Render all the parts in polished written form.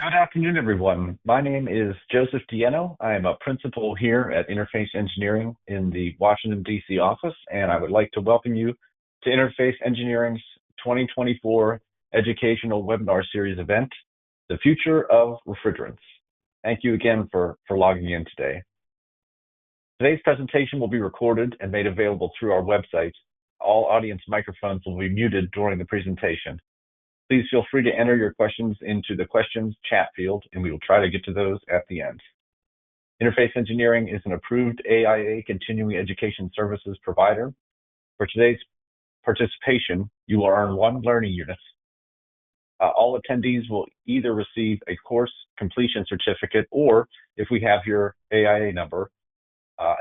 Good afternoon, everyone. My name is Joseph DiIenno. I am a principal here at Interface Engineering in the Washington, D.C. office, and I would like to welcome you to Interface Engineering's 2024 Educational Webinar Series event, The Future of Refrigerants. Thank you again for logging in today. Today's presentation will be recorded and made available through our website. All audience microphones will be muted during the presentation. Please feel free to enter your questions into the questions chat field, and we will try to get to those at the end. Interface Engineering is an approved AIA continuing education services provider. For today's participation, you will earn 1 learning unit. All attendees will either receive a course completion certificate, or if we have your AIA number,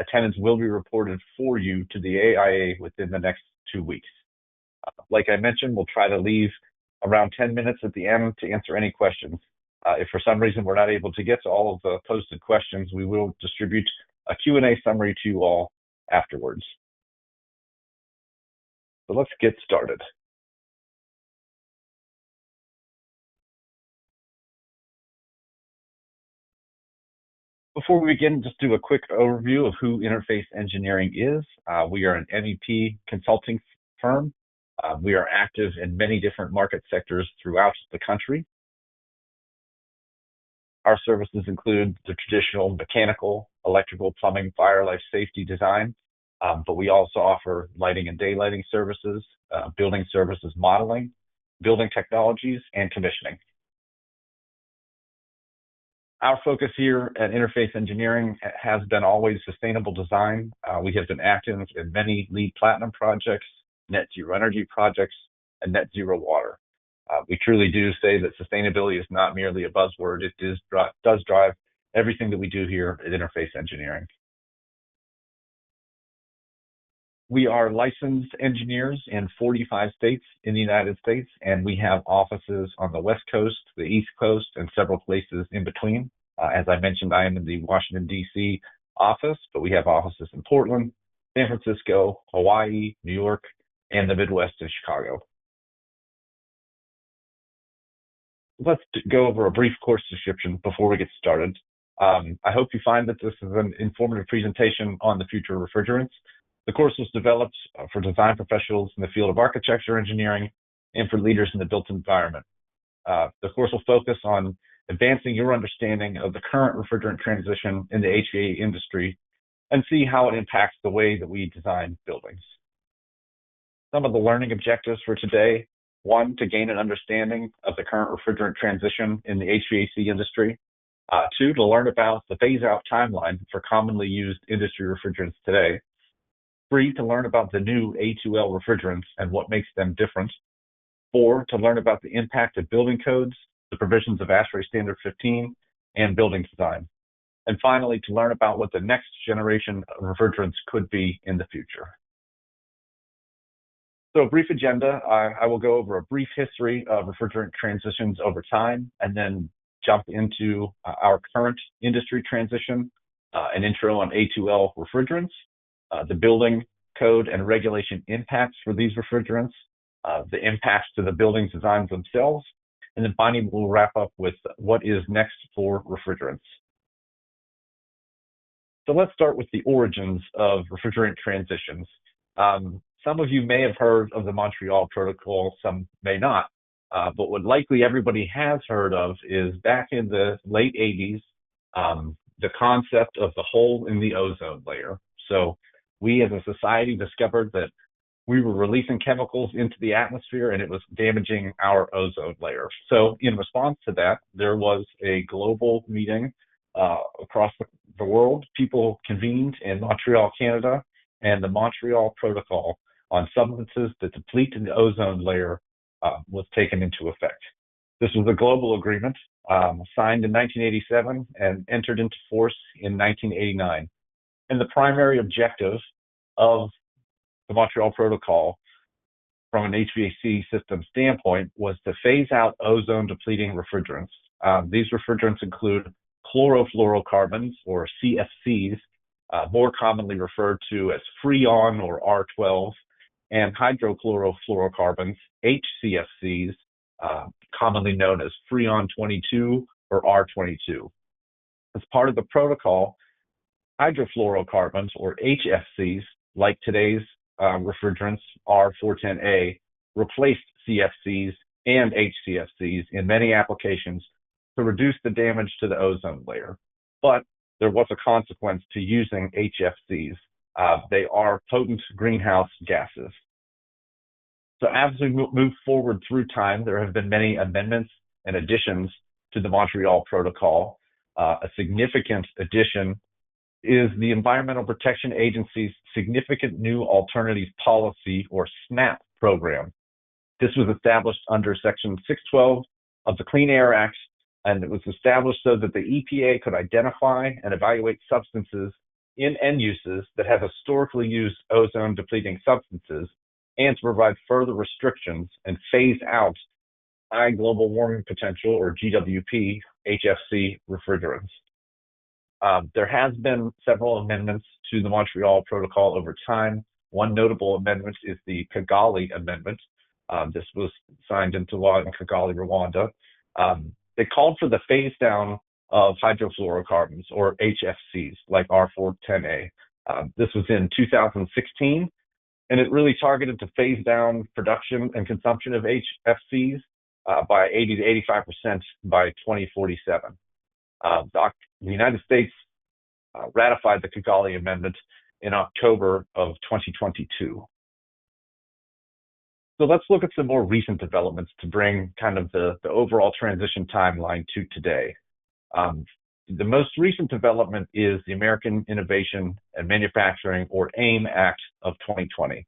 attendance will be reported for you to the AIA within the next 2 weeks. Like I mentioned, we'll try to leave around 10 minutes at the end to answer any questions. If for some reason we're not able to get to all of the posted questions, we will distribute a Q&A summary to you all afterwards. So let's get started. Before we begin, just do a quick overview of who Interface Engineering is. We are an MEP consulting firm. We are active in many different market sectors throughout the country. Our services include the traditional mechanical, electrical, plumbing, fire, life safety design, but we also offer lighting and daylighting services, building services modeling, building technologies, and commissioning. Our focus here at Interface Engineering has been always sustainable design. We have been active in many LEED Platinum projects, net zero energy projects, and net zero water. We truly do say that sustainability is not merely a buzzword. It does drive everything that we do here at Interface Engineering. We are licensed engineers in 45 states in the United States, and we have offices on the West Coast, the East Coast, and several places in between. As I mentioned, I am in the Washington, D.C. office, but we have offices in Portland, San Francisco, Hawaii, New York, and the Midwest and Chicago. Let's go over a brief course description before we get started. I hope you find that this is an informative presentation on the future of refrigerants. The course was developed for design professionals in the field of architecture, engineering, and for leaders in the built environment. The course will focus on advancing your understanding of the current refrigerant transition in the HVAC industry and see how it impacts the way that we design buildings. Some of the learning objectives for today: 1, to gain an understanding of the current refrigerant transition in the HVAC industry. 2, to learn about the phase-out timeline for commonly used industry refrigerants today. 3, to learn about the new A2L refrigerants and what makes them different. 4, to learn about the impact of building codes, the provisions of ASHRAE Standard 15, and building design. And finally, to learn about what the next generation of refrigerants could be in the future. So a brief agenda. I will go over a brief history of refrigerant transitions over time, and then jump into our current industry transition, an intro on A2L refrigerants, the building code and regulation impacts for these refrigerants, the impacts to the building designs themselves, and then finally we'll wrap up with what is next for refrigerants. So let's start with the origins of refrigerant transitions. Some of you may have heard of the Montreal Protocol, some may not, but what likely everybody has heard of is back in the late 80s, the concept of the hole in the ozone layer. So we as a society discovered that we were releasing chemicals into the atmosphere and it was damaging our ozone layer. So in response to that, there was a global meeting across the world. People convened in Montreal, Canada, and the Montreal Protocol on substances that deplete the ozone layer was taken into effect. This was a global agreement signed in 1987 and entered into force in 1989. And the primary objective of the Montreal Protocol from an HVAC system standpoint was to phase out ozone depleting refrigerants. These refrigerants include chlorofluorocarbons, or CFCs, more commonly referred to as Freon or R12, and hydrochlorofluorocarbons, HCFCs, commonly known as Freon 22 or R22. As part of the protocol, hydrofluorocarbons, or HFCs, like today's refrigerants R410A, replaced CFCs and HCFCs in many applications to reduce the damage to the ozone layer. But there was a consequence to using HFCs. They are potent greenhouse gases. So as we move forward through time, there have been many amendments and additions to the Montreal Protocol. A significant addition is the Environmental Protection Agency's Significant New Alternatives Policy, or SNAP program. This was established under Section 612 of the Clean Air Act, and it was established so that the EPA could identify and evaluate substances in end uses that have historically used ozone-depleting substances, and to provide further restrictions and phase out high global warming potential, or GWP, HFC refrigerants. There has been several amendments to the Montreal Protocol over time. One notable amendment is the Kigali Amendment. This was signed into law in Kigali, Rwanda. They called for the phase down of hydrofluorocarbons, or HFCs, like R410A. This was in 2016, and it really targeted to phase down production and consumption of HFCs by 80 to 85% by 2047. The United States ratified the Kigali Amendment in October of 2022. So let's look at some more recent developments to bring kind of the overall transition timeline to today. The most recent development is the American Innovation and Manufacturing, or AIM Act of 2020.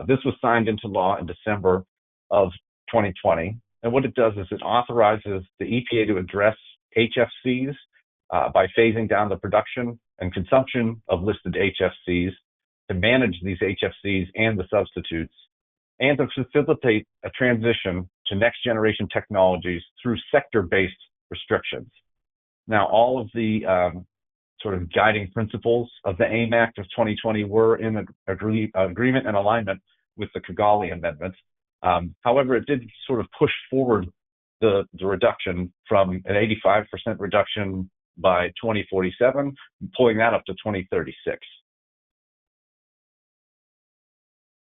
This was signed into law in December of 2020. And what it does is it authorizes the EPA to address HFCs by phasing down the production and consumption of listed HFCs, to manage these HFCs and the substitutes, and to facilitate a transition to next generation technologies through sector-based restrictions. Now, all of the sort of guiding principles of the AIM Act of 2020 were in agreement and alignment with the Kigali Amendment. However, it did sort of push forward the reduction from an 85% reduction by 2047, pulling that up to 2036.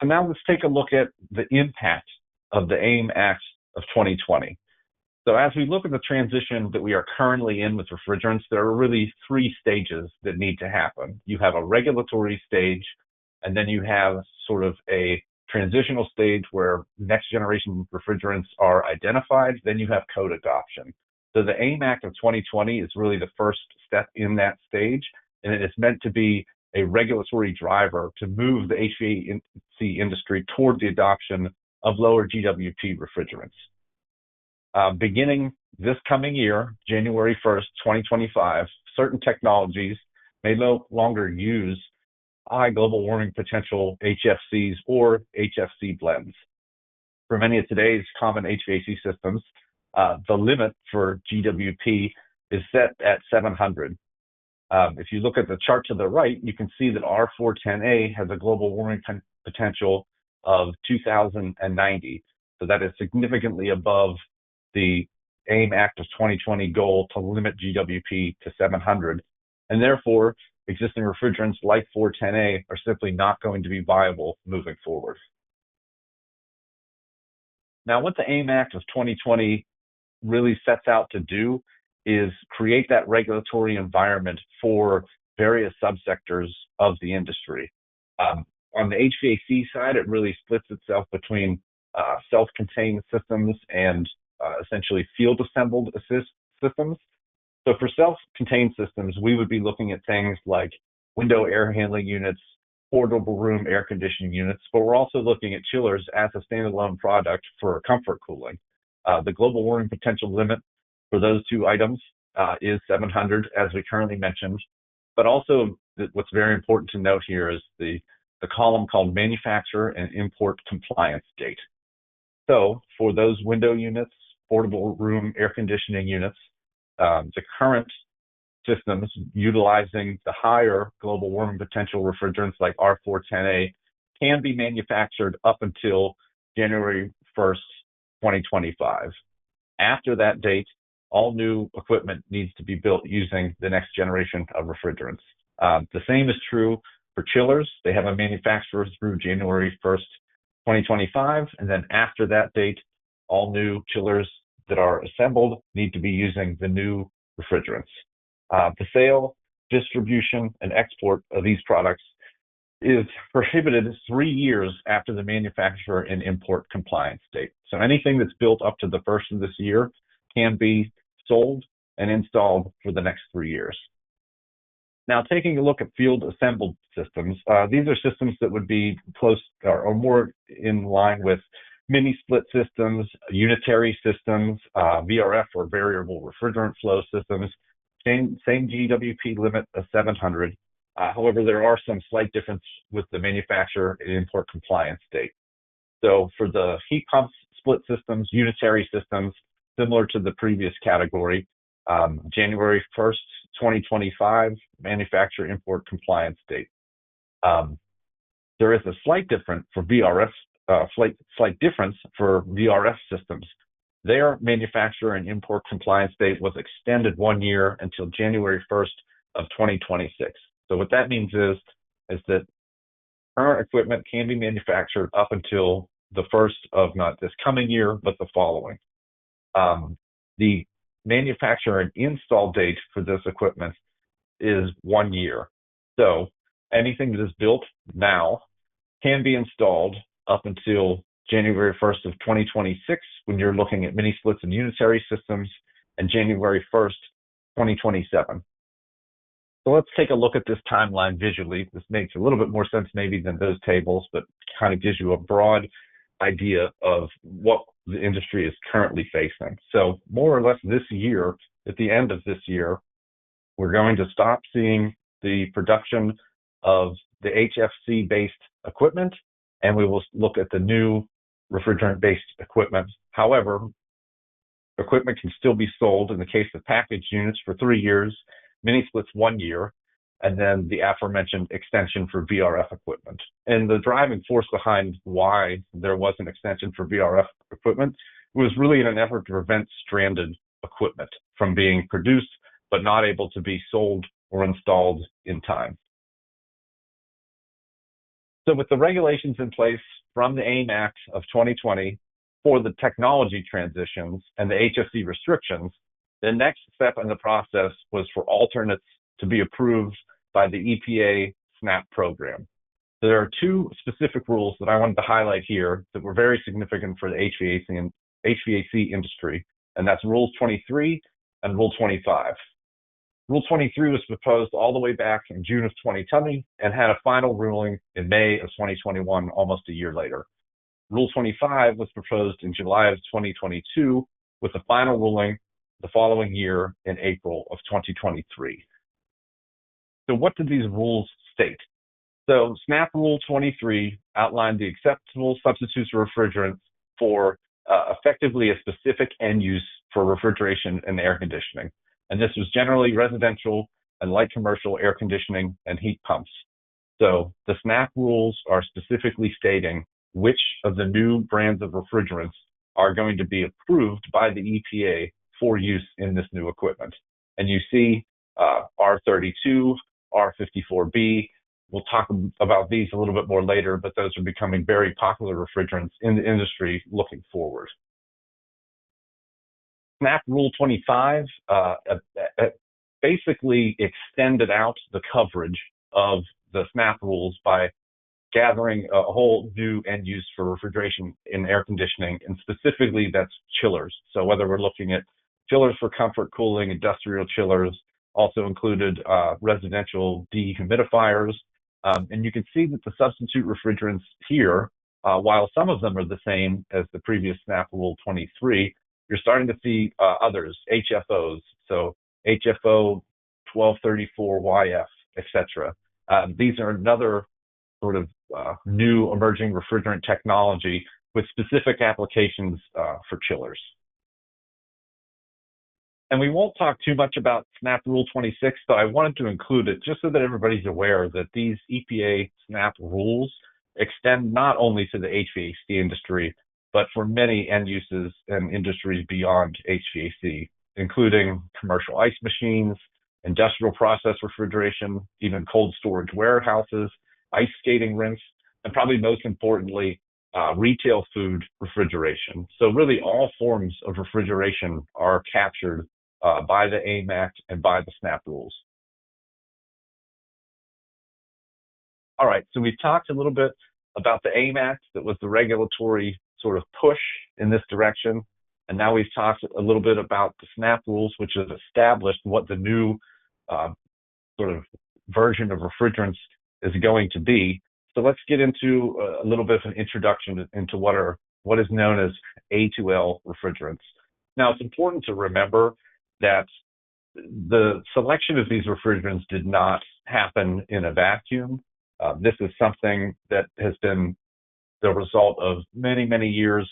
And now let's take a look at the impact of the AIM Act of 2020. So as we look at the transition that we are currently in with refrigerants, there are really three stages that need to happen. You have a regulatory stage, and then you have sort of a transitional stage where next generation refrigerants are identified. Then you have code adoption. So the AIM Act of 2020 is really the first step in that stage, and it is meant to be a regulatory driver to move the HVAC industry toward the adoption of lower GWP refrigerants. Beginning this coming year, January 1st, 2025, certain technologies may no longer use high global warming potential HFCs or HFC blends. For many of today's common HVAC systems, the limit for GWP is set at 700. If you look at the chart to the right, you can see that R410A has a global warming potential of 2090. So that is significantly above the AIM Act of 2020 goal to limit GWP to 700. And therefore, existing refrigerants like 410A are simply not going to be viable moving forward. Now, what the AIM Act of 2020 really sets out to do is create that regulatory environment for various subsectors of the industry. On the HVAC side, it really splits itself between self-contained systems and essentially field-assembled systems. So for self-contained systems, we would be looking at things like window air handling units, portable room air conditioning units, but we're also looking at chillers as a standalone product for comfort cooling. The global warming potential limit for those two items is 700, as we currently mentioned. But also, what's very important to note here is the column called manufacturer and import compliance date. So for those window units, portable room air conditioning units, the current systems utilizing the higher global warming potential refrigerants like R410A can be manufactured up until January 1st, 2025. After that date, all new equipment needs to be built using the next generation of refrigerants. The same is true for chillers. They have a manufacturer through January 1st, 2025, and then after that date, all new chillers that are assembled need to be using the new refrigerants. The sale, distribution, and export of these products is prohibited 3 years after the manufacturer and import compliance date. So anything that's built up to the first of this year can be sold and installed for the next 3 years. Now, taking a look at field assembled systems, these are systems that would be close or more in line with mini split systems, unitary systems, VRF or variable refrigerant flow systems, same GWP limit of 700. However, there are some slight difference with the manufacturer and import compliance date. So for the heat pumps, split systems, unitary systems, similar to the previous category, January 1st, 2025, manufacturer import compliance date. There is a slight difference for VRF, slight difference for VRF systems. Their manufacturer and import compliance date was extended 1 year until January 1st of 2026. So what that means is that current equipment can be manufactured up until the first of not this coming year, but the following. The manufacturer and install date for this equipment is 1 year. So anything that is built now can be installed up until January 1st of 2026 when you're looking at mini splits and unitary systems, and January 1st, 2027. So let's take a look at this timeline visually. This makes a little bit more sense maybe than those tables, but kind of gives you a broad idea of what the industry is currently facing. So more or less this year, at the end of this year, we're going to stop seeing the production of the HFC-based equipment, and we will look at the new refrigerant-based equipment. However, equipment can still be sold in the case of packaged units for 3 years, mini splits 1 year, and then the aforementioned extension for VRF equipment. And the driving force behind why there was an extension for VRF equipment was really in an effort to prevent stranded equipment from being produced but not able to be sold or installed in time. So with the regulations in place from the AIM Act of 2020 for the technology transitions and the HFC restrictions, the next step in the process was for alternates to be approved by the EPA SNAP program. There are two specific rules that I wanted to highlight here that were very significant for the HVAC industry, and that's Rule 23 and Rule 25. Rule 23 was proposed all the way back in June of 2020 and had a final ruling in May of 2021, almost a year later. Rule 25 was proposed in July of 2022 with a final ruling the following year in April of 2023. So what did these rules state? So SNAP Rule 23 outlined the acceptable substitutes of refrigerants for effectively a specific end use for refrigeration and air conditioning. And this was generally residential and light commercial air conditioning and heat pumps. So the SNAP rules are specifically stating which of the new brands of refrigerants are going to be approved by the EPA for use in this new equipment. And you see R32, R54B. We'll talk about these a little bit more later, but those are becoming very popular refrigerants in the industry looking forward. SNAP Rule 25 basically extended out the coverage of the SNAP rules by gathering a whole new end use for refrigeration in air conditioning, and specifically that's chillers. So whether we're looking at chillers for comfort cooling, industrial chillers, also included residential dehumidifiers. And you can see that the substitute refrigerants here, while some of them are the same as the previous SNAP Rule 23, you're starting to see others, HFOs, so HFO 1234YF, etc. These are another sort of new emerging refrigerant technology with specific applications for chillers. And we won't talk too much about SNAP Rule 26, but I wanted to include it just so that everybody's aware that these EPA SNAP rules extend not only to the HVAC industry, but for many end uses and industries beyond HVAC. including commercial ice machines, industrial process refrigeration, even cold storage warehouses, ice skating rinks, and probably most importantly, retail food refrigeration. So really all forms of refrigeration are captured by the AIM Act and by the SNAP rules. All right, so we've talked a little bit about the AIM Act, that was the regulatory sort of push in this direction. And now we've talked a little bit about the SNAP rules, which have established what the new sort of version of refrigerants is going to be. So let's get into a little bit of an introduction into what is known as A2L refrigerants. Now, it's important to remember that the selection of these refrigerants did not happen in a vacuum. This is something that has been the result of many, many years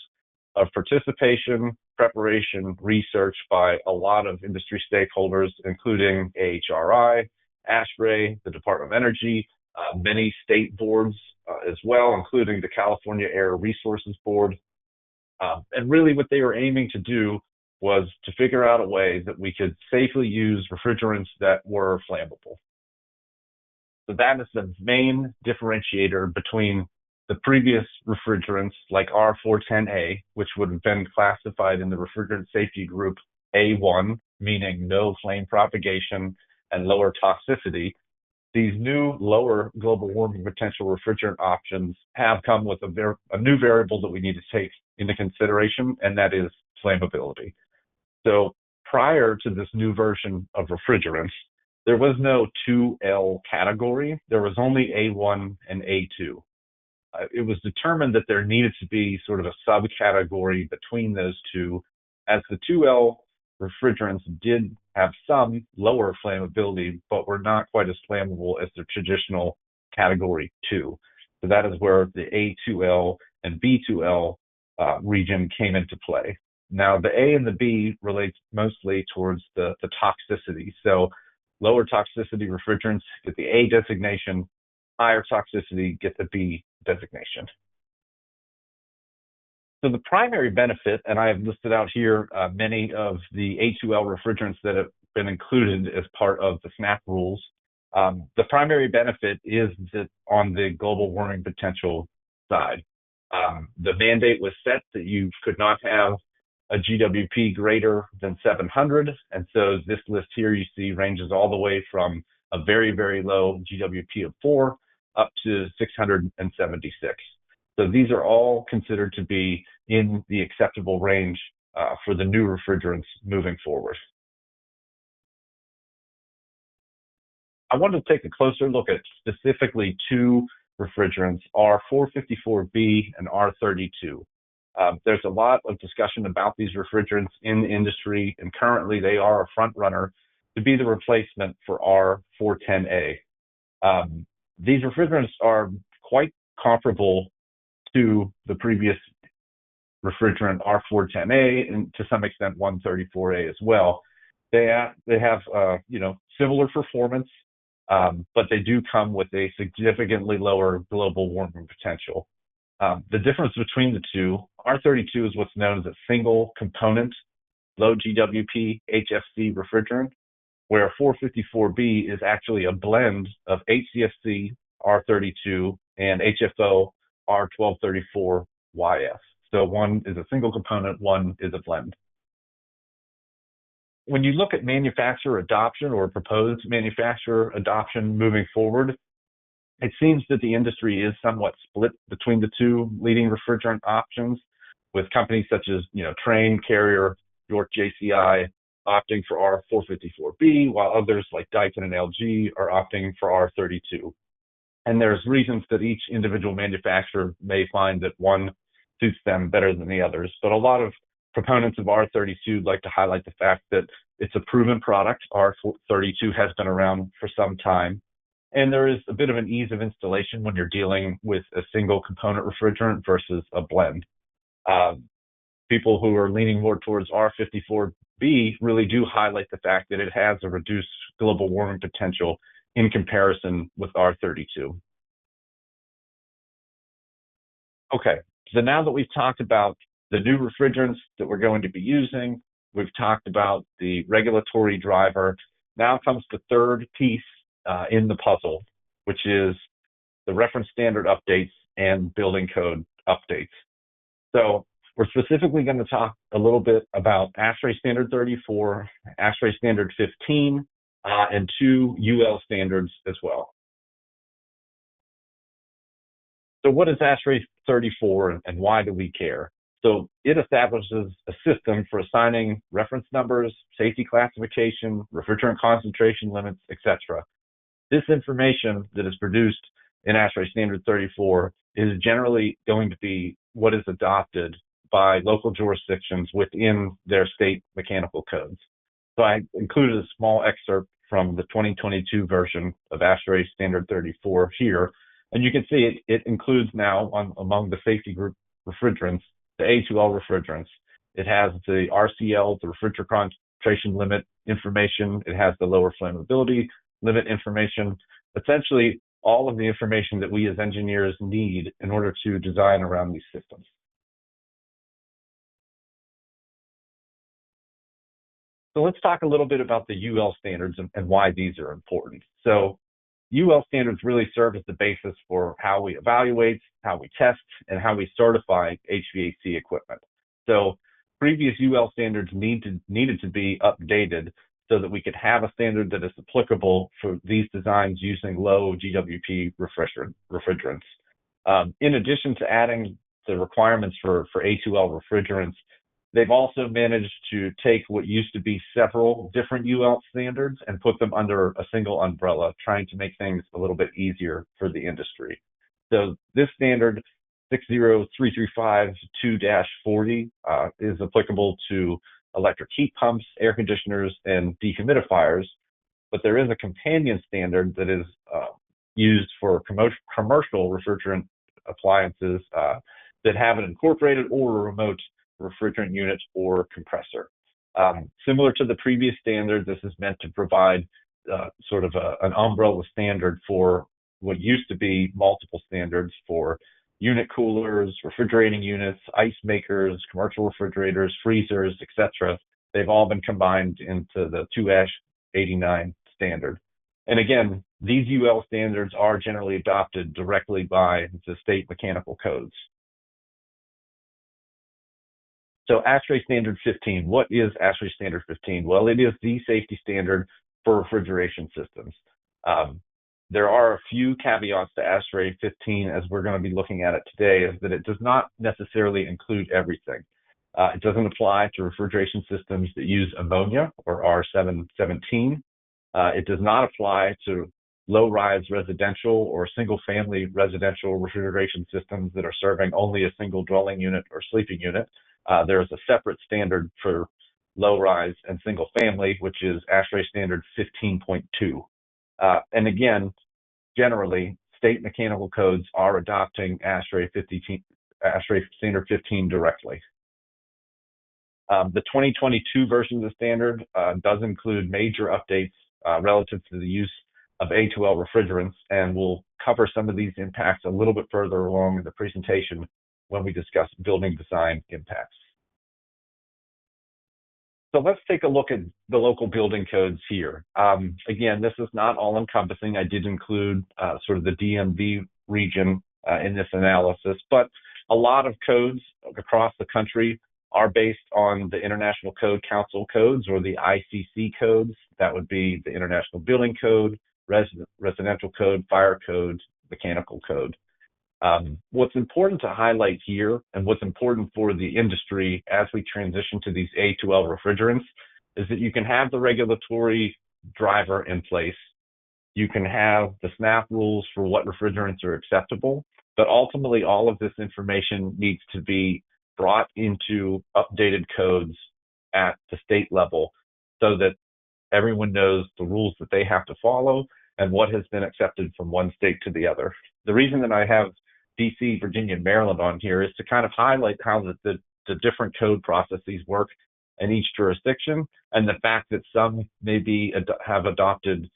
of participation, preparation, research by a lot of industry stakeholders, including AHRI, ASHRAE, the Department of Energy, many state boards as well, including the California Air Resources Board. And really what they were aiming to do was to figure out a way that we could safely use refrigerants that were flammable. So that is the main differentiator between the previous refrigerants like R410A, which would have been classified in the refrigerant safety group A1, meaning no flame propagation and lower toxicity. These new lower global warming potential refrigerant options have come with a new variable that we need to take into consideration, and that is flammability. So prior to this new version of refrigerants, there was no 2L category. There was only A1 and A2. It was determined that there needed to be sort of a subcategory between those two, as the 2L refrigerants did have some lower flammability, but were not quite as flammable as the traditional category 2. So that is where the A2L and B2L region came into play. Now, the A and the B relates mostly towards the toxicity. So lower toxicity refrigerants get the A designation, higher toxicity get the B designation. So the primary benefit, and I have listed out here many of the A2L refrigerants that have been included as part of the SNAP rules. The primary benefit is that on the global warming potential side. The mandate was set that you could not have a GWP greater than 700. And so this list here you see ranges all the way from a very, very low GWP of 4 up to 676. So these are all considered to be in the acceptable range for the new refrigerants moving forward. I wanted to take a closer look at specifically two refrigerants, R454B and R32. There's a lot of discussion about these refrigerants in the industry, and currently they are a front runner to be the replacement for R410A. These refrigerants are quite comparable to the previous refrigerant R410A and to some extent 134A as well. They have similar performance, but they do come with a significantly lower global warming potential. The difference between the two, R32 is what's known as a single component low GWP HFC refrigerant, where 454B is actually a blend of HCFC R32 and HFO R1234YF. So one is a single component, one is a blend. When you look at manufacturer adoption or proposed manufacturer adoption moving forward, it seems that the industry is somewhat split between the two leading refrigerant options, with companies such as Trane, Carrier, York JCI opting for R454B, while others like Daikin and LG are opting for R32. And there's reasons that each individual manufacturer may find that one suits them better than the others. But a lot of proponents of R32 like to highlight the fact that it's a proven product. R32 has been around for some time. And there is a bit of an ease of installation when you're dealing with a single component refrigerant versus a blend. People who are leaning more towards R54B really do highlight the fact that it has a reduced global warming potential in comparison with R32. Okay, so now that we've talked about the new refrigerants that we're going to be using, We've talked about the regulatory driver. Now comes the third piece in the puzzle, which is the reference standard updates and building code updates. So we're specifically going to talk a little bit about ASHRAE Standard 34, ASHRAE Standard 15, and two UL standards as well. So what is ASHRAE 34 and why do we care? So it establishes a system for assigning reference numbers, safety classification, refrigerant concentration limits, etc. This information that is produced in ASHRAE Standard 34 is generally going to be what is adopted by local jurisdictions within their state mechanical codes. So I included a small excerpt from the 2022 version of ASHRAE Standard 34 here, and you can see it includes now among the safety group refrigerants, the A2L refrigerants. It has the RCL, the refrigerant concentration limit information. It has the lower flammability limit information. Essentially, all of the information that we as engineers need in order to design around these systems. So let's talk a little bit about the UL standards and why these are important. So UL standards really serve as the basis for how we evaluate, how we test, and how we certify HVAC equipment. So previous UL standards needed to be updated so that we could have a standard that is applicable for these designs using low GWP refrigerants. In addition to adding the requirements for A2L refrigerants, they've also managed to take what used to be several different UL standards and put them under a single umbrella, trying to make things a little bit easier for the industry. So this standard 60335-2-40 is applicable to electric heat pumps, air conditioners, and dehumidifiers, but there is a companion standard that is used for commercial refrigerant appliances that have an incorporated or a remote refrigerant unit or compressor. Similar to the previous standard, this is meant to provide sort of an umbrella standard for what used to be multiple standards for unit coolers, refrigerating units, ice makers, commercial refrigerators, freezers, etc. They've all been combined into the 2-89 standard. And again, these UL standards are generally adopted directly by the state mechanical codes. So ASHRAE Standard 15, what is ASHRAE Standard 15? Well, it is the safety standard for refrigeration systems. There are a few caveats to ASHRAE 15 as we're going to be looking at it today, is that it does not necessarily include everything. It doesn't apply to refrigeration systems that use ammonia or R717. It does not apply to low-rise residential or single-family residential refrigeration systems that are serving only a single dwelling unit or sleeping unit. There's a separate standard for low-rise and single-family, which is ASHRAE Standard 15.2. And again, generally, state mechanical codes are adopting ASHRAE Standard 15 directly. The 2022 version of the standard does include major updates relative to the use of A2L refrigerants, and we'll cover some of these impacts a little bit further along in the presentation when we discuss building design impacts. So let's take a look at the local building codes here. Again, this is not all encompassing. I did include sort of the DMV region in this analysis, but a lot of codes across the country are based on the International Code Council codes or the ICC codes. That would be the International Building Code, Residential Code, Fire Code, Mechanical Code. What's important to highlight here, and what's important for the industry as we transition to these A2L refrigerants, is that you can have the regulatory driver in place. You can have the SNAP rules for what refrigerants are acceptable, but ultimately all of this information needs to be brought into updated codes at the state level so that everyone knows the rules that they have to follow and what has been accepted from one state to the other. The reason that I have DC, Virginia, and Maryland on here is to kind of highlight how the different code processes work in each jurisdiction, and the fact that some maybe have adopted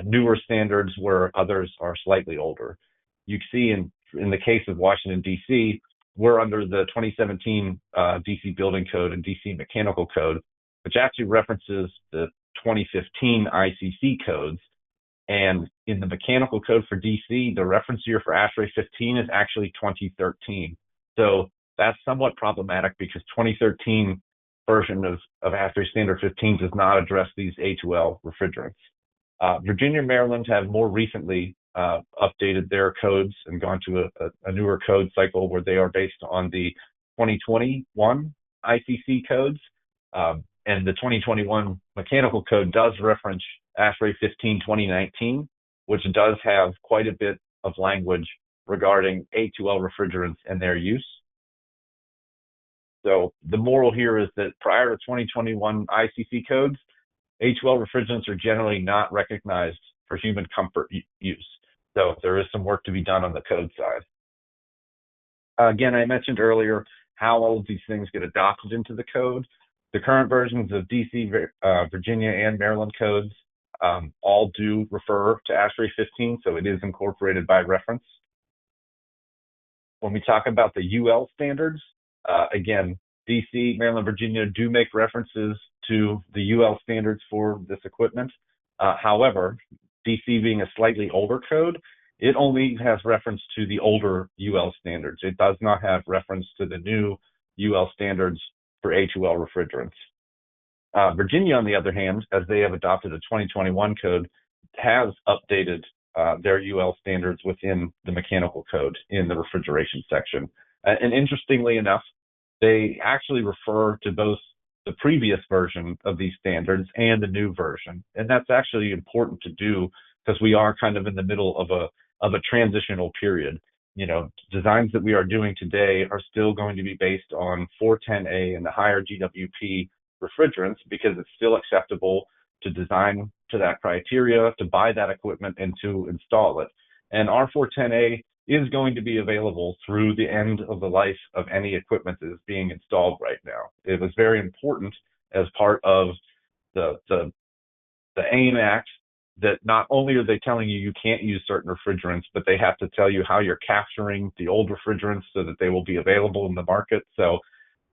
newer standards where others are slightly older. You see in the case of Washington, DC, we're under the 2017 DC Building Code and DC Mechanical Code, which actually references the 2015 ICC codes. And in the mechanical code for DC, the reference year for ASHRAE 15 is actually 2013. So that's somewhat problematic because 2013 version of ASHRAE Standard 15 does not address these A2L refrigerants. Virginia and Maryland have more recently updated their codes and gone to a newer code cycle where they are based on the 2021 ICC codes. And the 2021 mechanical code does reference ASHRAE 15 2019, which does have quite a bit of language regarding A2L refrigerants and their use. So the moral here is that prior to 2021 ICC codes, A2L refrigerants are generally not recognized for human comfort use. So there is some work to be done on the code side. Again, I mentioned earlier how all of these things get adopted into the code. The current versions of DC, Virginia, and Maryland codes all do refer to ASHRAE 15, so it is incorporated by reference. When we talk about the UL standards, again, DC, Maryland, Virginia do make references to the UL standards for this equipment. However, DC being a slightly older code, it only has reference to the older UL standards. It does not have reference to the new UL standards for A2L refrigerants. Virginia, on the other hand, as they have adopted a 2021 code, has updated their UL standards within the mechanical code in the refrigeration section. And interestingly enough, they actually refer to both the previous version of these standards and the new version. And that's actually important to do because we are kind of in the middle of a transitional period. You know, designs that we are doing today are still going to be based on 410A and the higher GWP refrigerants because it's still acceptable to design to that criteria, to buy that equipment, and to install it. And R410A is going to be available through the end of the life of any equipment that is being installed right now. It was very important as part of the AIM Act that not only are they telling you you can't use certain refrigerants, but they have to tell you how you're capturing the old refrigerants so that they will be available in the market. So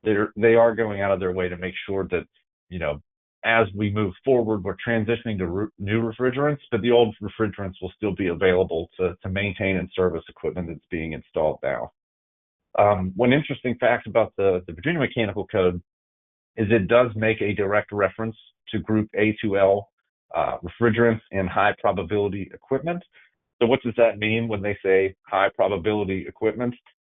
they are going out of their way to make sure that, you know, as we move forward, we're transitioning to new refrigerants, but the old refrigerants will still be available to maintain and service equipment that's being installed now. One interesting fact about the Virginia Mechanical Code is it does make a direct reference to Group A2L refrigerants and high probability equipment. So what does that mean when they say high probability equipment?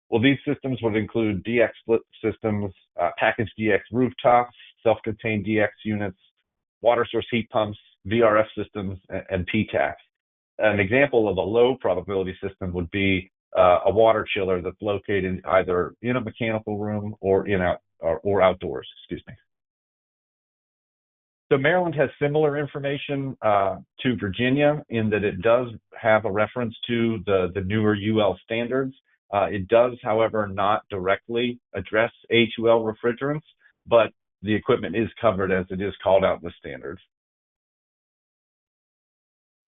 Well, these systems would include DX split systems, packaged DX rooftops, self-contained DX units, water source heat pumps, VRF systems, and PTACs. An example of a low probability system would be a water chiller that's located either in a mechanical room or outdoors, excuse me. So Maryland has similar information to Virginia in that it does have a reference to the newer UL standards. It does, however, not directly address A2L refrigerants, but the equipment is covered as it is called out in the standards.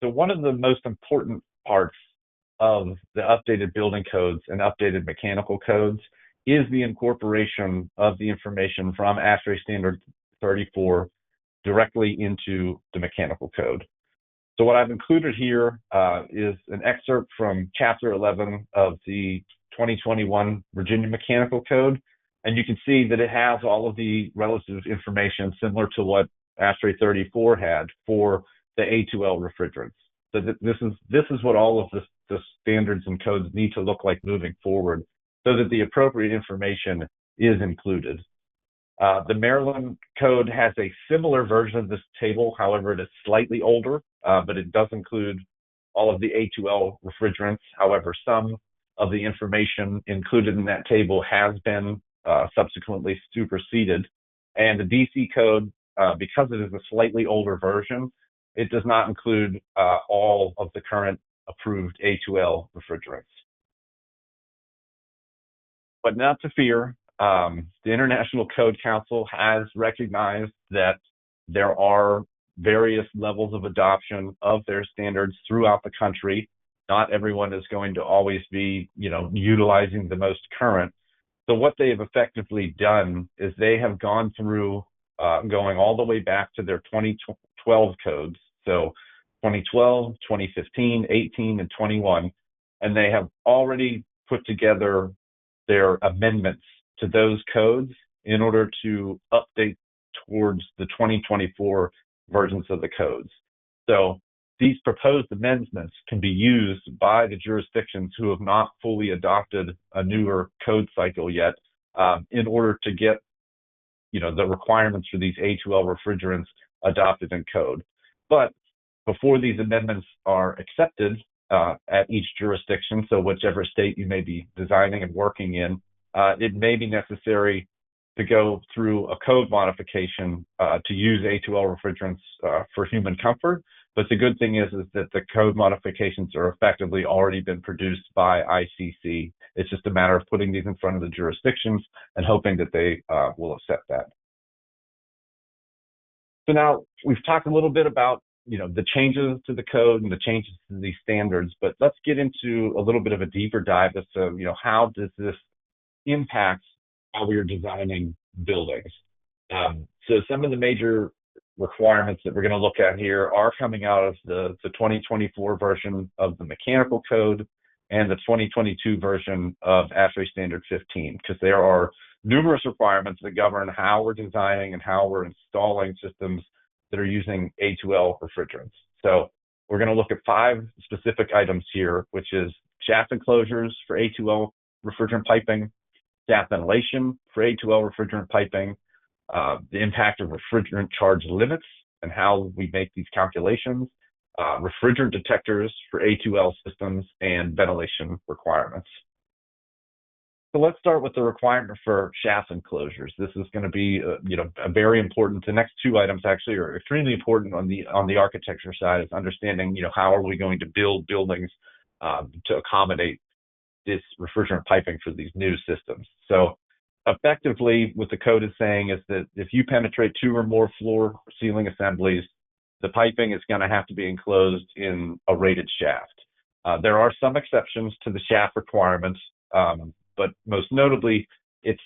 So one of the most important parts of the updated building codes and updated mechanical codes is the incorporation of the information from ASHRAE Standard 34 directly into the mechanical code. So what I've included here is an excerpt from Chapter 11 of the 2021 Virginia Mechanical Code. And you can see that it has all of the relative information similar to what ASHRAE 34 had for the A2L refrigerants. So this is what all of the standards and codes need to look like moving forward so that the appropriate information is included. The Maryland code has a similar version of this table. However, it is slightly older, but it does include all of the A2L refrigerants. However, some of the information included in that table has been subsequently superseded. And the DC code, because it is a slightly older version, it does not include all of the current approved A2L refrigerants. But not to fear, the International Code Council has recognized that there are various levels of adoption of their standards throughout the country. Not everyone is going to always be, utilizing the most current. So what they have effectively done is they have gone through going all the way back to their 2012 codes. So 2012, 2015, 18, and 21. And they have already put together their amendments to those codes in order to update towards the 2024 versions of the codes. So these proposed amendments can be used by the jurisdictions who have not fully adopted a newer code cycle yet, in order to get the requirements for these A2L refrigerants adopted in code. But before these amendments are accepted at each jurisdiction, so whichever state you may be designing and working in, it may be necessary to go through a code modification to use A2L refrigerants for human comfort. But the good thing is that the code modifications are effectively already been produced by ICC. It's just a matter of putting these in front of the jurisdictions and hoping that they will accept that. So now we've talked a little bit about the changes to the code and the changes to these standards, but let's get into a little bit of a deeper dive as to how does this impact how we are designing buildings. So some of the major requirements that we're going to look at here are coming out of the 2024 version of the mechanical code and the 2022 version of ASHRAE Standard 15, because there are numerous requirements that govern how we're designing and how we're installing systems that are using A2L refrigerants. So we're going to look at 5 specific items here, which is shaft enclosures for A2L refrigerant piping, shaft ventilation for A2L refrigerant piping, the impact of refrigerant charge limits and how we make these calculations, refrigerant detectors for A2L systems, and ventilation requirements. So let's start with the requirement for shaft enclosures. This is going to be, a very important. The next 2 items actually are extremely important on the architecture side, is understanding, how are we going to build buildings to accommodate this refrigerant piping for these new systems. So effectively, what the code is saying is that if you penetrate 2 or more floor ceiling assemblies, the piping is going to have to be enclosed in a rated shaft. There are some exceptions to the shaft requirements, but most notably, it's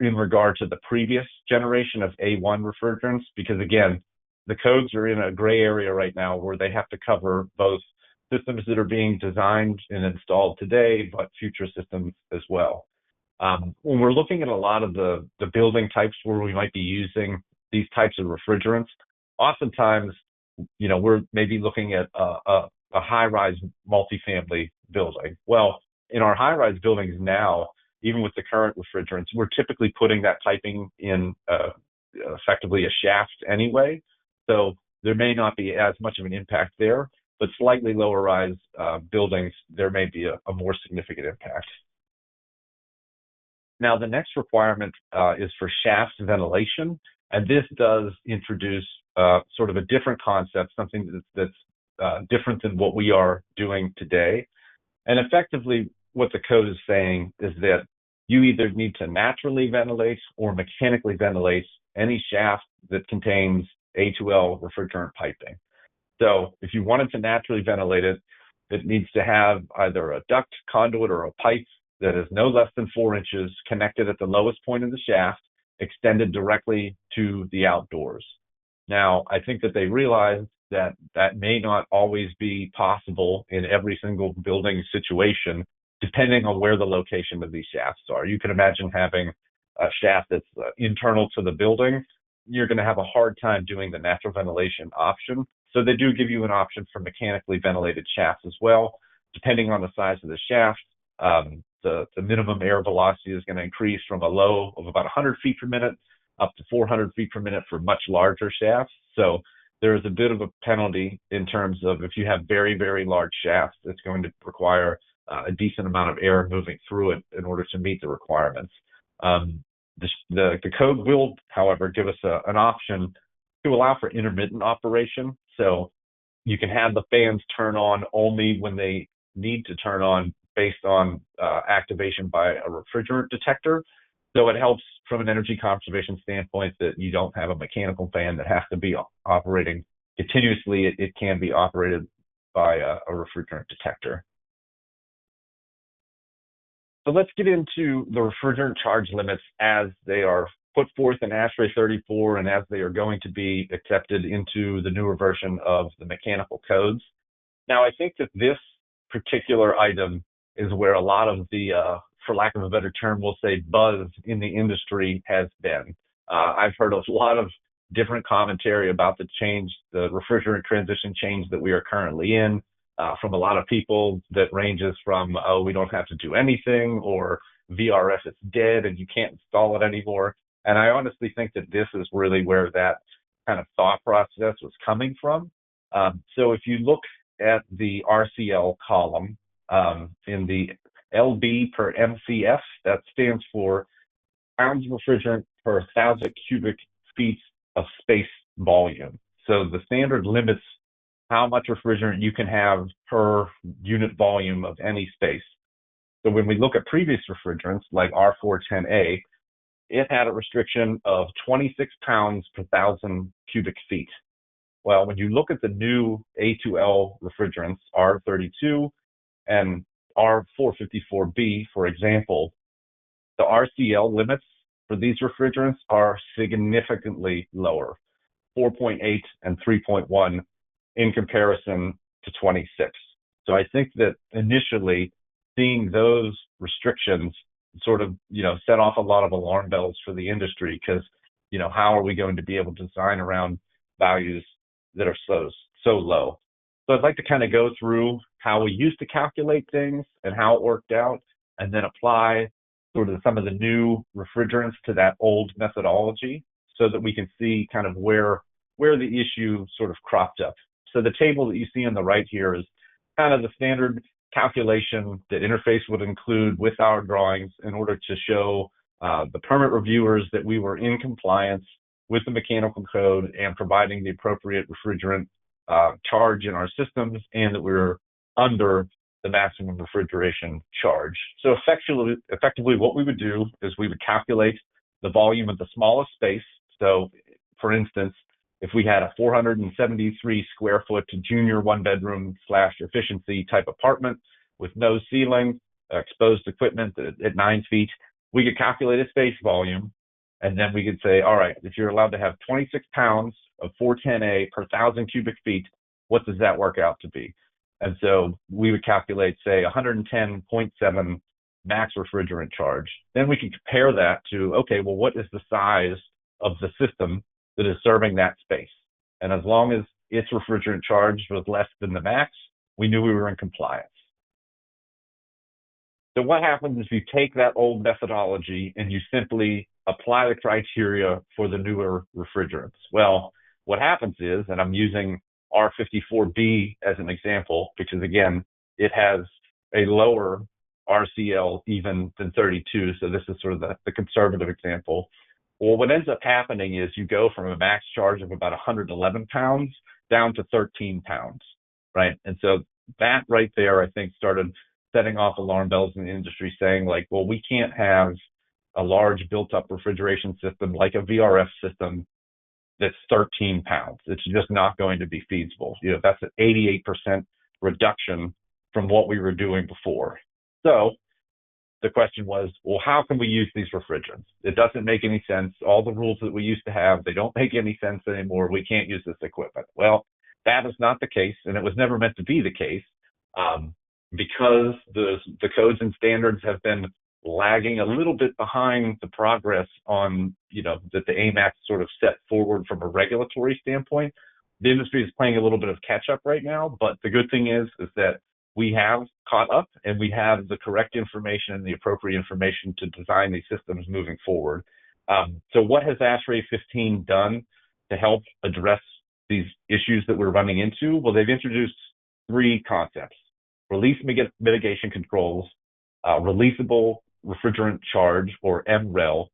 in regard to the previous generation of A1 refrigerants, because again, the codes are in a gray area right now where they have to cover both systems that are being designed and installed today, but future systems as well. When we're looking at a lot of the building types where we might be using these types of refrigerants, oftentimes, we're maybe looking at a high-rise multifamily building. Well, in our high-rise buildings now, even with the current refrigerants, we're typically putting that piping in effectively a shaft anyway. So there may not be as much of an impact there, but slightly lower rise buildings, there may be a more significant impact. Now, the next requirement is for shaft ventilation, and this does introduce sort of a different concept, something that's different than what we are doing today. And effectively, what the code is saying is that you either need to naturally ventilate or mechanically ventilate any shaft that contains A2L refrigerant piping. So if you wanted to naturally ventilate it, it needs to have either a duct, conduit, or a pipe that is no less than 4 inches connected at the lowest point of the shaft, extended directly to the outdoors. Now, I think that they realize that that may not always be possible in every single building situation, depending on where the location of these shafts are. You can imagine having a shaft that's internal to the building. You're going to have a hard time doing the natural ventilation option. So they do give you an option for mechanically ventilated shafts as well. Depending on the size of the shaft, the minimum air velocity is going to increase from a low of about 100 feet per minute up to 400 feet per minute for much larger shafts. So there is a bit of a penalty in terms of if you have very, very large shafts, it's going to require a decent amount of air moving through it in order to meet the requirements. The code will, however, give us an option to allow for intermittent operation. So you can have the fans turn on only when they need to turn on based on activation by a refrigerant detector. So it helps from an energy conservation standpoint that you don't have a mechanical fan that has to be operating continuously. It can be operated by a refrigerant detector. So let's get into the refrigerant charge limits as they are put forth in ASHRAE 34 and as they are going to be accepted into the newer version of the mechanical codes. Now, I think that this particular item is where a lot of the, for lack of a better term, we'll say buzz in the industry has been. I've heard a lot of different commentary about the change, the refrigerant transition change that we are currently in, from a lot of people that ranges from, oh, we don't have to do anything, or VRF is dead and you can't install it anymore. And I honestly think that this is really where that kind of thought process was coming from. So if you look at the RCL column, in the LB per MCF, that stands for pounds of refrigerant per 1,000 cubic feet of space volume. So the standard limits how much refrigerant you can have per unit volume of any space. So when we look at previous refrigerants like R410A, it had a restriction of 26 pounds per 1,000 cubic feet. Well, when you look at the new A2L refrigerants, R32 and R454B, for example, the RCL limits for these refrigerants are significantly lower, 4.8 and 3.1 in comparison to 26. So I think that initially seeing those restrictions sort of, set off a lot of alarm bells for the industry, because, how are we going to be able to design around values that are so low? So I'd like to kind of go through how we used to calculate things and how it worked out, and then apply sort of some of the new refrigerants to that old methodology so that we can see kind of where the issue sort of cropped up. So the table that you see on the right here is kind of the standard calculation that Interface would include with our drawings in order to show the permit reviewers that we were in compliance with the mechanical code and providing the appropriate refrigerant charge in our systems, and that we were under the maximum refrigeration charge. So effectively what we would do is we would calculate the volume of the smallest space. So for instance, if we had a 473 square foot junior one bedroom / efficiency type apartment with no ceiling, exposed equipment at 9 feet, we could calculate a space volume. And then we could say, all right, if you're allowed to have 26 pounds of 410A per 1,000 cubic feet, what does that work out to be? And so we would calculate, say, 110.7 max refrigerant charge. Then we could compare that to, okay, well, what is the size of the system that is serving that space? And as long as its refrigerant charge was less than the max, we knew we were in compliance. So what happens if you take that old methodology and you simply apply the criteria for the newer refrigerants? Well, what happens is, and I'm using R54B as an example, because again, it has a lower RCL even than 32. So this is sort of the conservative example. Well, what ends up happening is you go from a max charge of about 111 pounds down to 13 pounds, right? And so that right there, I think, started setting off alarm bells in the industry, saying like, well, we can't have a large built-up refrigeration system like a VRF system that's 13 pounds. It's just not going to be feasible. That's an 88% reduction from what we were doing before. So the question was, well, how can we use these refrigerants? It doesn't make any sense. All the rules that we used to have, they don't make any sense anymore. We can't use this equipment. Well, that is not the case, and it was never meant to be the case, because the codes and standards have been lagging a little bit behind the progress on, that the AIM Act sort of set forward from a regulatory standpoint. The industry is playing a little bit of catch up right now, but the good thing is that we have caught up and we have the correct information and the appropriate information to design these systems moving forward. So what has ASHRAE 15 done to help address these issues that we're running into? Well, they've introduced 3 concepts: release mitigation controls, releasable refrigerant charge, or MREL,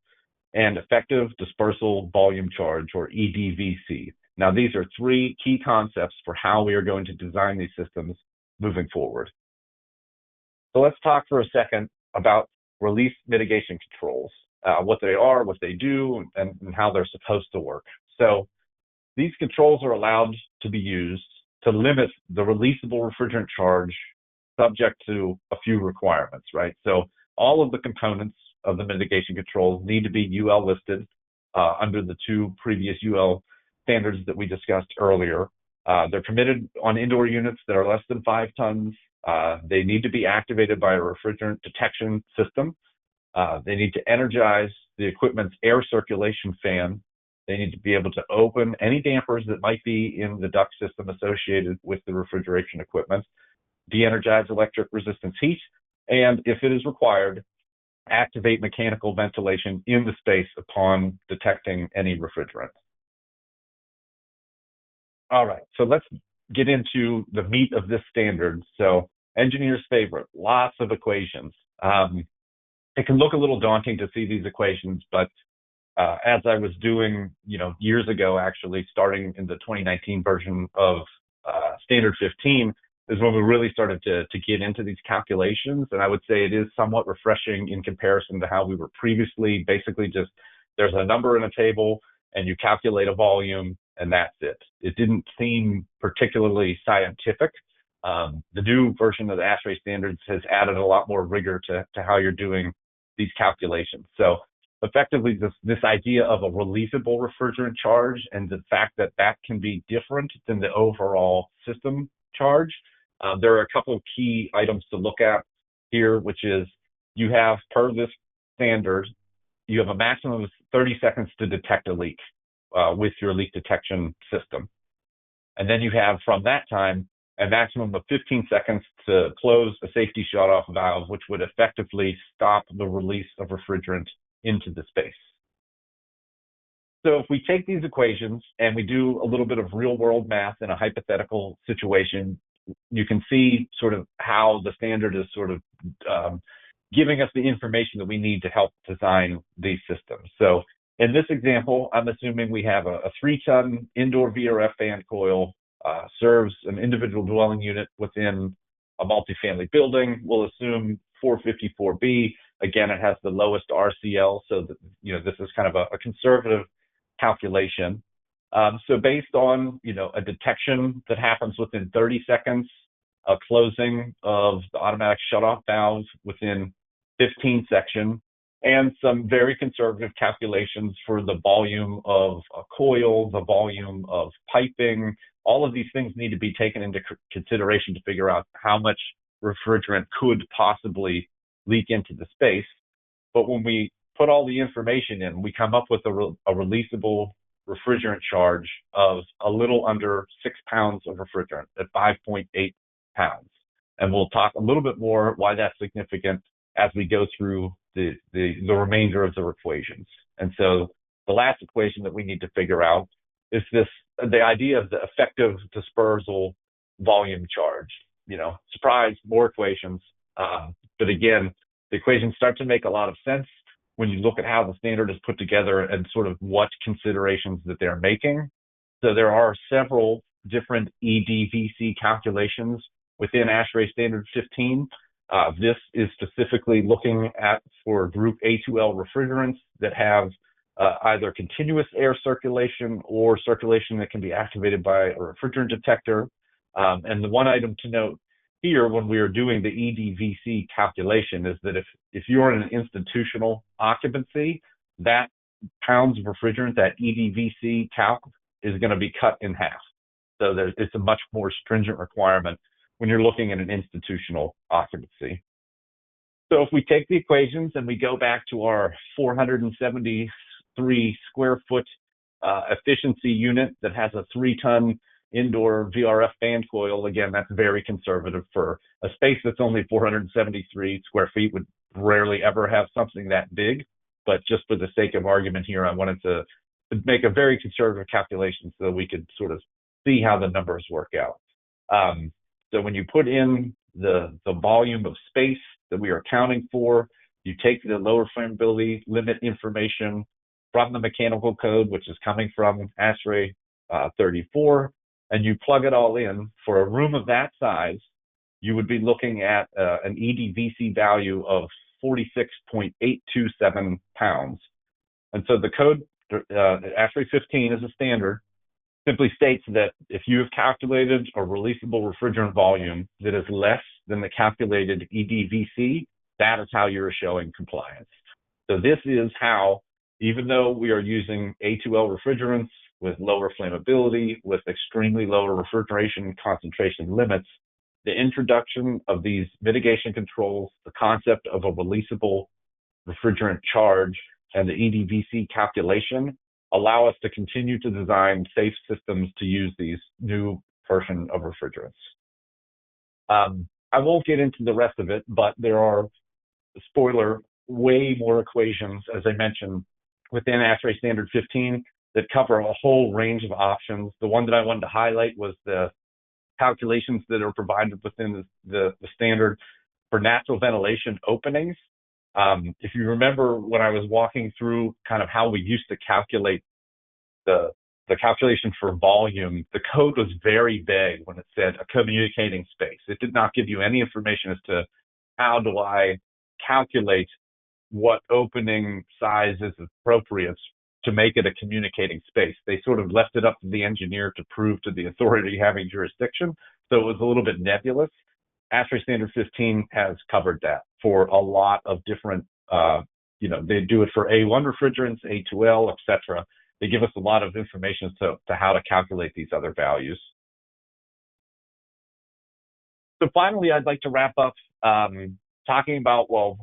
and effective dispersal volume charge, or EDVC. Now, these are 3 key concepts for how we are going to design these systems moving forward. So let's talk for a second about release mitigation controls, what they are, what they do, and how they're supposed to work. So these controls are allowed to be used to limit the releasable refrigerant charge subject to a few requirements, right? So all of the components of the mitigation controls need to be UL listed. under the two previous UL standards that we discussed earlier. They're permitted on indoor units that are less than 5 tons. They need to be activated by a refrigerant detection system. They need to energize the equipment's air circulation fan. They need to be able to open any dampers that might be in the duct system associated with the refrigeration equipment, de-energize electric resistance heat, and if it is required, activate mechanical ventilation in the space upon detecting any refrigerant. All right, so let's get into the meat of this standard. So engineer's favorite, lots of equations. It can look a little daunting to see these equations, but as I was doing, years ago, actually, starting in the 2019 version of Standard 15, is when we really started to get into these calculations. And I would say it is somewhat refreshing in comparison to how we were previously. Basically, just there's a number in a table, and you calculate a volume, and that's it. It didn't seem particularly scientific. The new version of the ASHRAE standards has added a lot more rigor to how you're doing these calculations. So effectively, this idea of a releasable refrigerant charge and the fact that that can be different than the overall system charge. There are a couple of key items to look at here, which is you have, per this standard, you have a maximum of 30 seconds to detect a leak with your leak detection system. And then you have, from that time, a maximum of 15 seconds to close a safety shut-off valve, which would effectively stop the release of refrigerant into the space. So if we take these equations and we do a little bit of real-world math in a hypothetical situation, you can see sort of how the standard is sort of giving us the information that we need to help design these systems. So in this example, I'm assuming we have a 3-ton indoor VRF fan coil, serves an individual dwelling unit within a multifamily building. We'll assume 454B. Again, it has the lowest RCL, so that, this is kind of a conservative calculation. So based on, a detection that happens within 30 seconds, a closing of the automatic shutoff valve within 15 seconds, and some very conservative calculations for the volume of a coil, the volume of piping. All of these things need to be taken into consideration to figure out how much refrigerant could possibly leak into the space. But when we put all the information in, we come up with a releasable refrigerant charge of a little under 6 pounds of refrigerant at 5.8 pounds. And we'll talk a little bit more why that's significant as we go through the remainder of the equations. And so the last equation that we need to figure out is the idea of the effective dispersal volume charge. Surprise, more equations. But again, the equations start to make a lot of sense when you look at how the standard is put together and sort of what considerations that they're making. So there are several different EDVC calculations within ASHRAE Standard 15. This is specifically looking at for group A2L refrigerants that have either continuous air circulation or circulation that can be activated by a refrigerant detector. And the one item to note here when we are doing the EDVC calculation is that if you're in an institutional occupancy, that pounds of refrigerant, that EDVC calc, is going to be cut in half. So it's a much more stringent requirement when you're looking at an institutional occupancy. So if we take the equations and we go back to our 473 square foot efficiency unit that has a 3-ton indoor VRF fan coil, again, that's very conservative for a space that's only 473 square feet, would rarely ever have something that big. But just for the sake of argument here, I wanted to make a very conservative calculation so that we could sort of see how the numbers work out. So when you put in the volume of space that we are accounting for, you take the lower flammability limit information from the mechanical code, which is coming from ASHRAE 34, and you plug it all in. For a room of that size, you would be looking at an EDVC value of 46.827 pounds. And so the code, ASHRAE 15 is a standard, simply states that if you have calculated a releasable refrigerant volume that is less than the calculated EDVC, that is how you're showing compliance. So this is how Even though we are using A2L refrigerants with lower flammability, with extremely lower refrigeration concentration limits, the introduction of these mitigation controls, the concept of a releasable refrigerant charge, and the EDVC calculation allow us to continue to design safe systems to use these new version of refrigerants. I won't get into the rest of it, but there are, spoiler, way more equations, as I mentioned, within ASHRAE Standard 15 that cover a whole range of options. The one that I wanted to highlight was the calculations that are provided within the standard for natural ventilation openings. If you remember when I was walking through kind of how we used to calculate the calculation for volume, the code was very vague when it said a communicating space. It did not give you any information as to how do I calculate what opening size is appropriate to make it a communicating space. They sort of left it up to the engineer to prove to the authority having jurisdiction. So it was a little bit nebulous. ASHRAE Standard 15 has covered that for a lot of different, they do it for A1 refrigerants, A2L, etc. They give us a lot of information to how to calculate these other values. So finally, I'd like to wrap up talking about, well,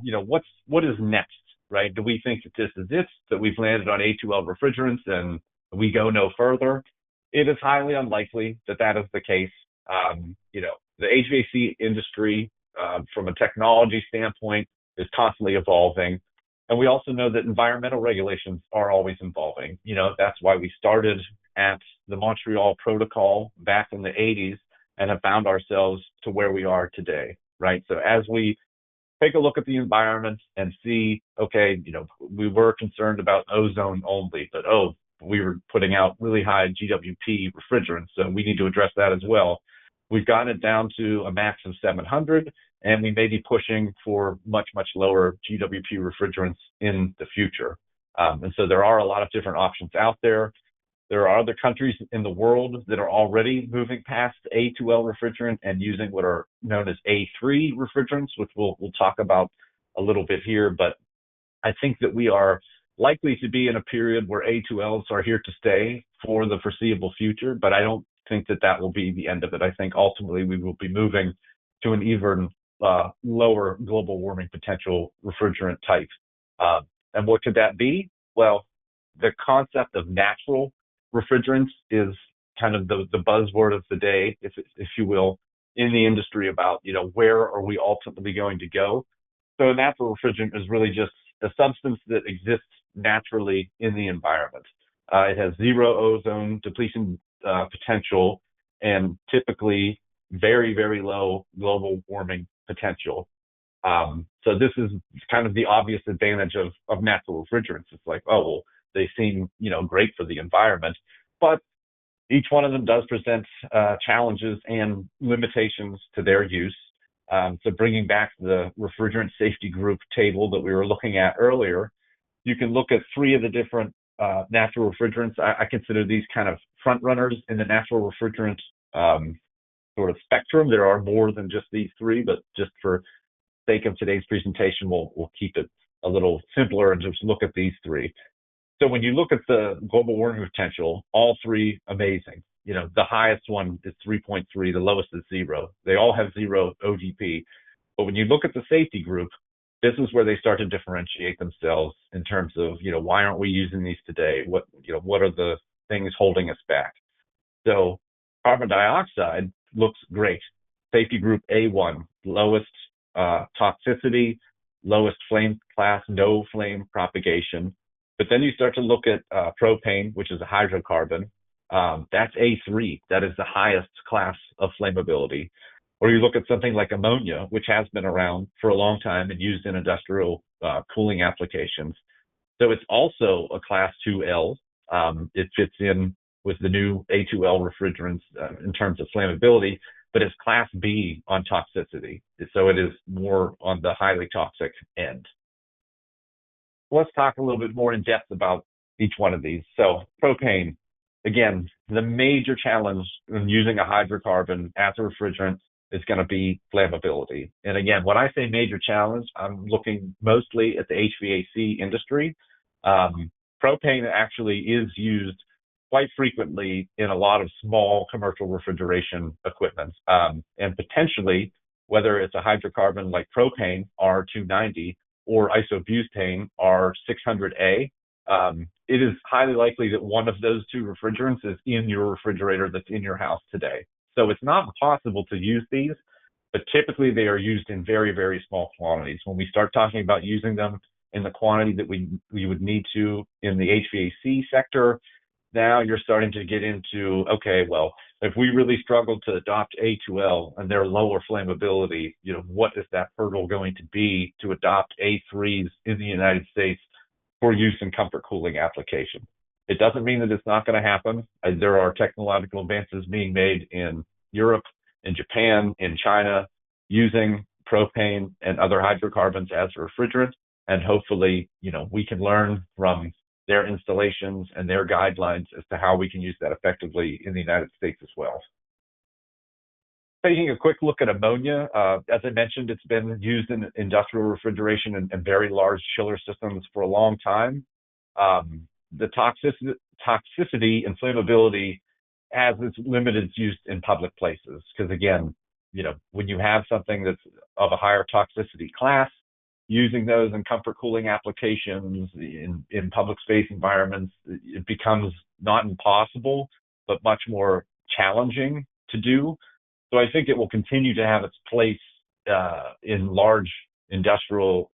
what is next, right? Do we think that this is it, that we've landed on A2L refrigerants and we go no further? It is highly unlikely that that is the case. The HVAC industry, from a technology standpoint, is constantly evolving. And we also know that environmental regulations are always evolving. That's why we started at the Montreal Protocol back in the 80s and have found ourselves to where we are today, right? So as we take a look at the environment and see, okay, we were concerned about ozone only, but we were putting out really high GWP refrigerants, so we need to address that as well. We've gotten it down to a max of 700, and we may be pushing for much, much lower GWP refrigerants in the future. And so there are a lot of different options out there. There are other countries in the world that are already moving past A2L refrigerant and using what are known as A3 refrigerants, which we'll talk about a little bit here. But I think that we are likely to be in a period where A2Ls are here to stay for the foreseeable future, but I don't think that that will be the end of it. I think ultimately we will be moving to an even lower global warming potential refrigerant type. And what could that be? Well, the concept of natural refrigerants is kind of the buzzword of the day, if you will, in the industry about, where are we ultimately going to go? So a natural refrigerant is really just a substance that exists naturally in the environment. It has zero ozone depletion potential and typically very, very low global warming potential. So this is kind of the obvious advantage of natural refrigerants. It's like, they seem, great for the environment, but each one of them does present challenges and limitations to their use. So bringing back the refrigerant safety group table that we were looking at earlier, you can look at 3 of the different natural refrigerants. I consider these kind of front runners in the natural refrigerant sort of spectrum. There are more than just these 3, but just for sake of today's presentation, we'll keep it a little simpler and just look at these 3. So when you look at the global warming potential, all 3 amazing. The highest one is 3.3, the lowest is 0. They all have 0 OGP. But when you look at the safety group, this is where they start to differentiate themselves in terms of, why aren't we using these today? What are the things holding us back? So carbon dioxide looks great. Safety group A1, lowest toxicity, lowest flame class, no flame propagation. But then you start to look at propane, which is a hydrocarbon. That's A3. That is the highest class of flammability. Or you look at something like ammonia, which has been around for a long time and used in industrial cooling applications. So it's also a class 2L. It fits in with the new A2L refrigerants in terms of flammability, but it's class B on toxicity. So it is more on the highly toxic end. Let's talk a little bit more in depth about each one of these. So propane, again, the major challenge when using a hydrocarbon as a refrigerant is going to be flammability. And again, when I say major challenge, I'm looking mostly at the HVAC industry. propane actually is used quite frequently in a lot of small commercial refrigeration equipment, and potentially, whether it's a hydrocarbon like propane R290 or isobutane R600A, it is highly likely that one of those two refrigerants is in your refrigerator that's in your house today. So it's not impossible to use these, but typically they are used in very, very small quantities. When we start talking about using them in the quantity that we would need to in the HVAC sector, now you're starting to get into, okay, well, if we really struggle to adopt A2L and their lower flammability, what is that hurdle going to be to adopt A3s in the United States for use in comfort cooling application? It doesn't mean that it's not going to happen. There are technological advances being made in Europe, in Japan, in China, using propane and other hydrocarbons as a refrigerant. And hopefully, we can learn from their installations and their guidelines as to how we can use that effectively in the United States as well. Taking a quick look at ammonia, as I mentioned, it's been used in industrial refrigeration and very large chiller systems for a long time. The toxicity and flammability has its limited use in public places, because again, when you have something that's of a higher toxicity class, using those in comfort cooling applications in public space environments, it becomes not impossible, but much more challenging to do. So I think it will continue to have its place in large industrial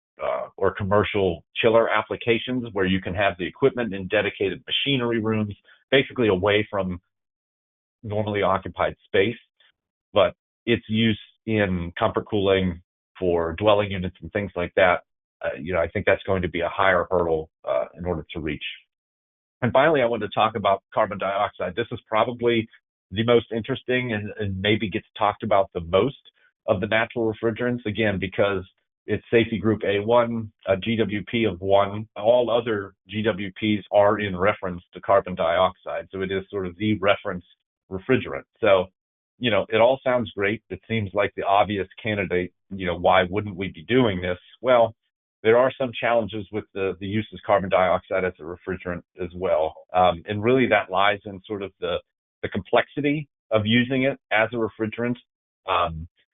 or commercial chiller applications where you can have the equipment in dedicated machinery rooms, basically away from normally occupied space. But its use in comfort cooling for dwelling units and things like that, I think that's going to be a higher hurdle in order to reach. And finally, I wanted to talk about carbon dioxide. This is probably the most interesting and maybe gets talked about the most of the natural refrigerants, again, because it's safety group A1, a GWP of 1. All other GWPs are in reference to carbon dioxide. So it is sort of the reference refrigerant. So, it all sounds great. It seems like the obvious candidate. Why wouldn't we be doing this? Well, there are some challenges with the use of carbon dioxide as a refrigerant as well. And really that lies in sort of the complexity of using it as a refrigerant.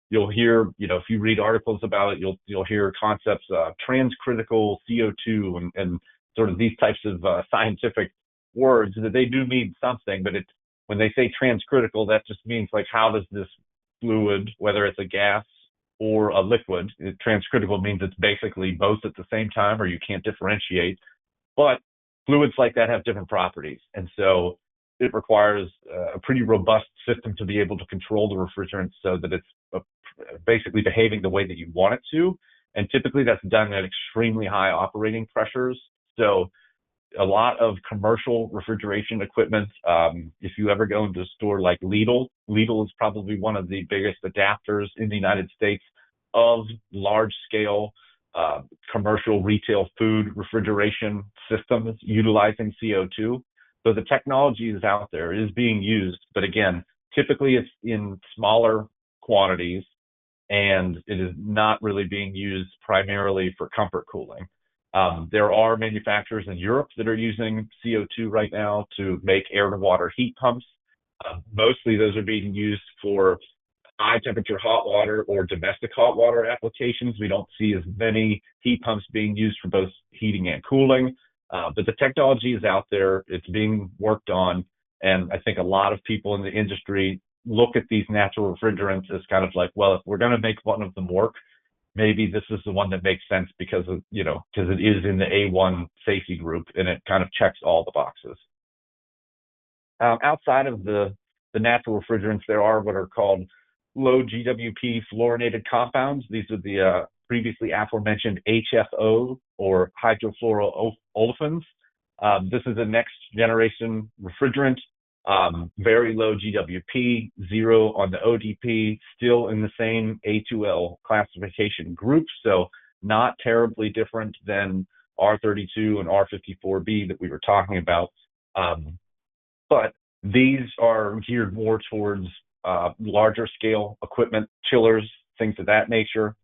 You'll hear, if you read articles about it, you'll hear concepts, transcritical CO2 and sort of these types of scientific words that they do mean something, but when they say transcritical, that just means like, how does this fluid, whether it's a gas or a liquid, transcritical means it's basically both at the same time, or you can't differentiate. But fluids like that have different properties. And so it requires a pretty robust system to be able to control the refrigerant so that it's basically behaving the way that you want it to. And typically that's done at extremely high operating pressures. So a lot of commercial refrigeration equipment, if you ever go into a store like Lidl is probably one of the biggest adapters in the United States of large scale commercial retail food refrigeration systems utilizing CO2. So the technology is out there, it is being used, but again, typically it's in smaller quantities and it is not really being used primarily for comfort cooling. There are manufacturers in Europe that are using CO2 right now to make air-to-water heat pumps. Mostly those are being used for high-temperature hot water or domestic hot water applications. We don't see as many heat pumps being used for both heating and cooling, but the technology is out there. It's being worked on, and I think a lot of people in the industry look at these natural refrigerants as kind of like, well, if we're going to make one of them work, maybe this is the one that makes sense because it is in the A1 safety group and it kind of checks all the boxes. Outside of the natural refrigerants, there are what are called low GWP fluorinated compounds. These are the previously aforementioned HFO or hydrofluoroolefins. This is a next generation refrigerant. Very low GWP, 0 on the ODP, still in the same A2L classification group, so not terribly different than R32 and R54B that we were talking about. But these are geared more towards larger scale equipment, chillers, things of that nature.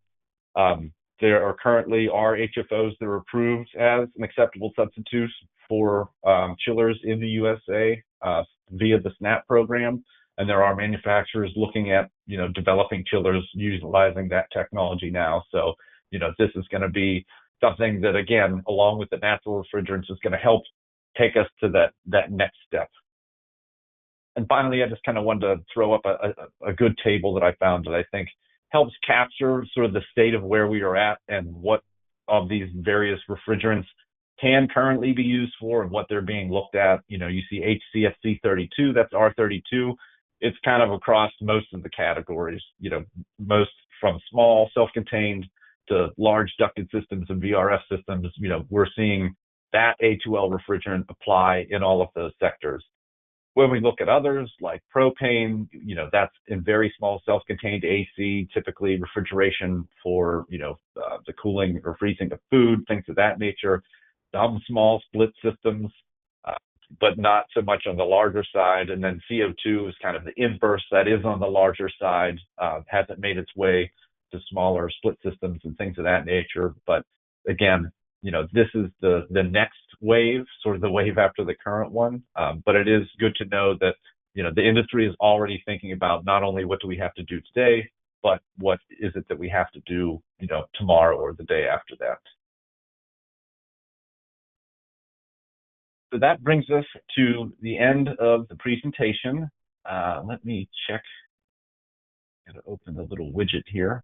There are currently HFOs that are approved as an acceptable substitute for chillers in the USA via the SNAP program, and there are manufacturers looking at developing chillers utilizing that technology now. So this is going to be something that, again, along with the natural refrigerants, is going to help take us to that next step. And finally, I just kind of wanted to throw up a good table that I found that I think helps capture sort of the state of where we are at and what of these various refrigerants can currently be used for and what they're being looked at. You see HCFC 32, that's R32. It's kind of across most of the categories, most from small self-contained to large ducted systems and VRF systems. We're seeing that A2L refrigerant apply in all of those sectors. When we look at others like propane, that's in very small self-contained AC, typically refrigeration for, the cooling or freezing of food, things of that nature. Some small split systems, but not so much on the larger side. And then CO2 is kind of the inverse, that is on the larger side, hasn't made its way to smaller split systems and things of that nature. But again, this is the next wave, sort of the wave after the current one. But it is good to know that, the industry is already thinking about not only what do we have to do today, but what is it that we have to do, tomorrow or the day after that. So that brings us to the end of the presentation. Let me check. I'm going to open the little widget here.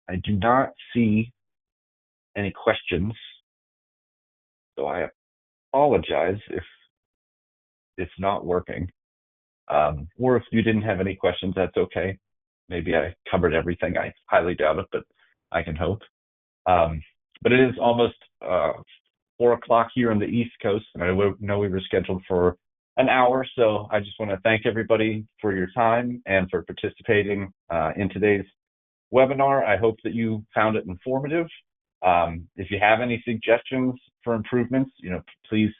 I do not see any questions, so I apologize if it's not working. Or if you didn't have any questions, that's okay. Maybe I covered everything. I highly doubt it, but I can hope. But it is almost 4 o'clock here on the East Coast, and I know we were scheduled for an hour, so I just want to thank everybody for your time and for participating in today's webinar. I hope that you found it informative. If you have any suggestions for improvements, please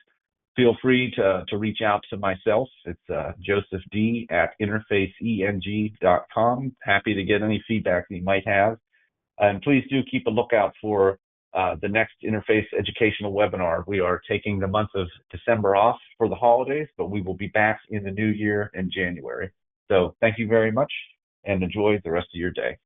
feel free to reach out to myself. It's Joseph D at interfaceeng.com. Happy to get any feedback that you might have. And please do keep a lookout for the next Interface educational webinar. We are taking the month of December off for the holidays, but we will be back in the new year in January. So thank you very much and enjoy the rest of your day.